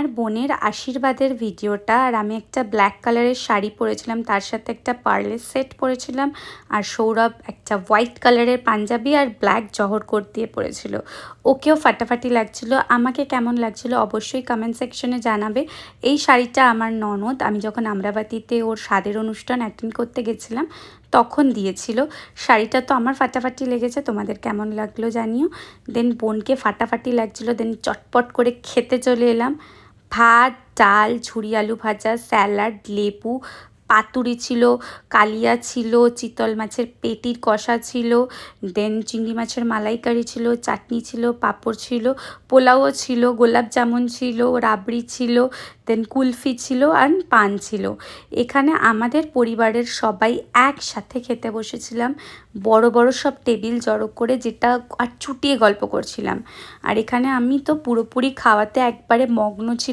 আর বোনের আশীর্বাদের ভিডিওটা। আর আমি একটা ব্ল্যাক কালারের শাড়ি পরেছিলাম, তার সাথে একটা পার্লের সেট পরেছিলাম, আর সৌরভ একটা হোয়াইট কালারের পাঞ্জাবি আর ব্ল্যাক জহর কোট দিয়ে পরেছিল। ওকেও ফাটাফাটি লাগছিল। আমাকে কেমন লাগছিল অবশ্যই কমেন্ট সেকশনে জানাবে। এই শাড়িটা আমার ননদ আমি যখন আমরাবাতিতে ওর স্বাদের অনুষ্ঠান অ্যাটেন্ড করতে গেছিলাম তখন দিয়েছিল। শাড়িটা তো আমার ফাটাফাটি লেগেছে, তোমাদের কেমন লাগলো জানিও। দেন বোনকে ফাটাফাটি লাগছিল, দেন চটপট করে খেতে চলে এলাম। ভাত, ডাল, ঝুরি আলু ভাজা, স্যালাড, লেবু, পাতুরি ছিল, কালিয়া ছিল, চিতল মাছের পেটির কষা ছিল, দেন চিংড়ি মাছের মালাইকারি ছিল, চাটনি ছিল, পাঁপড় ছিল, পোলাওও ছিল, গোলাপ জামুন ছিল, রাবড়ি ছিল, দেন কুলফি ছিল আর পান ছিল। এখানে আমাদের পরিবারের সবাই একসাথে খেতে বসেছিলাম, বড় বড় সব টেবিল জড়ো করে, যেটা আর চুটিয়ে গল্প করছিলাম। আর এখানে আমি তো পুরোপুরি খাওয়াতে একবারে মগ্ন ছিলাম।